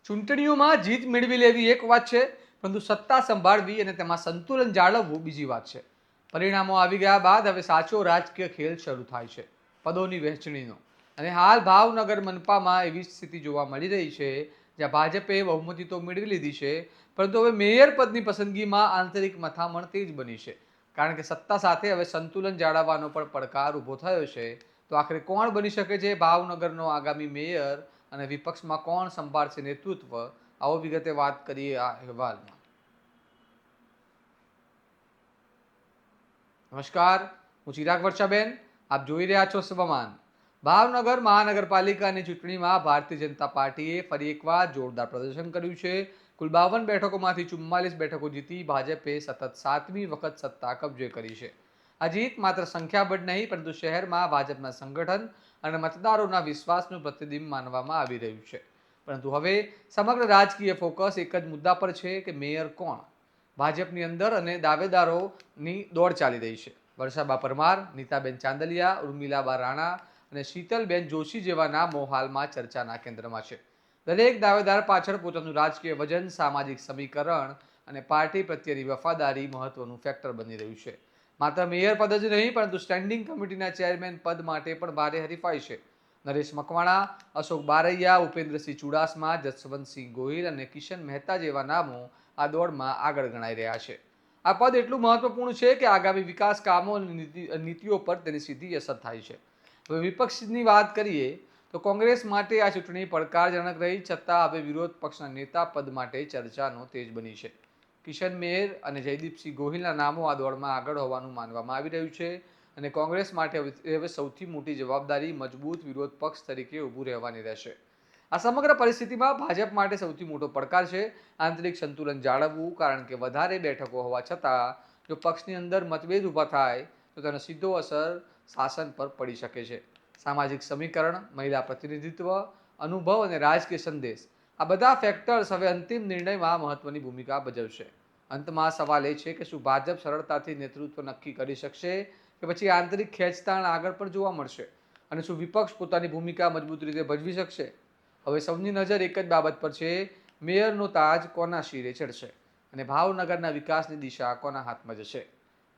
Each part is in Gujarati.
ચૂંટણીઓમાં જીત મેળવી લેવી એક વાત છે, પરંતુ સત્તા સંભાળવી અને તેમાં સંતુલન જાળવવું બીજી વાત છે. પરિણામો આવી ગયા બાદ હવે સાચો રાજકીય ખેલ શરૂ થાય છે, પદોની વહેંચણીનો. અને હાલ ભાવનગર મનપામાં એવી સ્થિતિ જોવા મળી રહી છે, જ્યાં ભાજપે બહુમતી તો મેળવી લીધી છે, પરંતુ હવે મેયર પદની પસંદગીમાં આંતરિક મથામણ તેજ બની છે. કારણ કે સત્તા સાથે હવે સંતુલન જાળવવાનો પણ પડકાર ઊભો થયો છે. તો આખરે કોણ બની શકે છે ભાવનગરનો આગામી મેયર અને વિપક્ષમાં કોણ સંભાળશે નેતૃત્વ? આવો વિગતે વાત કરીએ આ અહેવાલમાં. નમસ્કાર, હું ચિરાગ વર્ષાબેન. આપ જોઈ રહ્યા છો સ્વમાન. ભાવનગર મહાનગરપાલિકાની ચૂંટણીમાં ભારતીય જનતા પાર્ટીએ ફરી એકવાર જોરદાર પ્રદર્શન કર્યું છે. કુલ 52 બેઠકોમાંથી 44 બેઠકો જીતી ભાજપે સતત 7મી વખત સત્તા કબજે કરી છે. આ જીત માત્ર સંખ્યાબળ નહીં, પરંતુ શહેરમાં ભાજપના સંગઠન અને મતદારોના વિશ્વાસનું પ્રતિબિંબ માનવામાં આવી રહ્યું છે. પરંતુ હવે સમગ્ર રાજકીય ફોકસ એક જ મુદ્દા પર છે કે મેયર કોણ? ભાજપની અંદર અને દાવેદારોની દોડ ચાલી રહી છે. વર્ષાબા પરમાર, નીતાબેન ચાંદલિયા, ઉર્મિલાબા રાણા અને શીતલબેન જોશી જેવા નામો હાલમાં ચર્ચાના કેન્દ્રમાં છે. દરેક દાવેદાર પાછળ પોતાનું રાજકીય વજન, સામાજિક સમીકરણ અને પાર્ટી પ્રત્યેની વફાદારી મહત્વનું ફેક્ટર બની રહ્યું છે. માત્ર મેયર પદ જ નહીં, પરંતુ સ્ટેન્ડિંગ કમિટીના ચેરમેન પદ માટે પણ ભારે હરીફાઈ છે. નરેશ મકવાણા, અશોક બારૈયા, ઉપેન્દ્રસિંહ ચુડાસમા, જસવંતસિંહ ગોહિલ અને કિશન મહેતા જેવા નામો આ દોડમાં આગળ ગણાઈ રહ્યા છે. આ પદ એટલું મહત્વપૂર્ણ છે કે આગામી વિકાસ કામો અને નીતિઓ પર તેની સીધી અસર થાય છે. હવે વિપક્ષની વાત કરીએ તો કોંગ્રેસ માટે આ ચૂંટણી પડકારજનક રહી, છતાં હવે વિરોધ પક્ષના નેતા પદ માટે ચર્ચાનો તેજ બની છે. કિશન મેયર અને જયદીપસિંહ ગોહિલના નામો આ દોડમાં આગળ હોવાનું માનવામાં આવી રહ્યું છે. અને કોંગ્રેસ માટે હવે સૌથી મોટી જવાબદારી મજબૂત વિરોધ પક્ષ તરીકે ઊભું રહેવાની રહેશે. આ સમગ્ર પરિસ્થિતિમાં ભાજપ માટે સૌથી મોટો પડકાર છે આંતરિક સંતુલન જાળવવું. કારણ કે વધારે બેઠકો હોવા છતાં જો પક્ષની અંદર મતભેદ ઊભા થાય તો તેનો સીધો અસર શાસન પર પડી શકે છે. સામાજિક સમીકરણ, મહિલા પ્રતિનિધિત્વ, અનુભવ અને રાજકીય સંદેશ, આ બધા ફેક્ટર્સ હવે અંતિમ નિર્ણયમાં મહત્વની ભૂમિકા ભજવશે. અંતમાં સવાલ એ છે કે શું ભાજપ સરળતાથી નેતૃત્વ નક્કી કરી શકશે કે પછી આંતરિક ખેંચતાણ આગળ પણ જોવા મળશે? અને શું વિપક્ષ પોતાની ભૂમિકા મજબૂત રીતે ભજવી શકશે? હવે સૌની નજર એક જ બાબત પર છે, મેયરનો તાજ કોના શિરે ચડશે અને ભાવનગરના વિકાસની દિશા કોના હાથમાં જશે?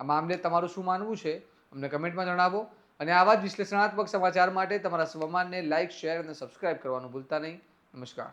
આ મામલે તમારું શું માનવું છે? અમને કમેન્ટમાં જણાવો. અને આવા જ વિશ્લેષણાત્મક સમાચાર માટે તમારા સ્વમાનને લાઇક, શેર અને સબસ્ક્રાઇબ કરવાનું ભૂલતા નહીં. નમસ્કાર.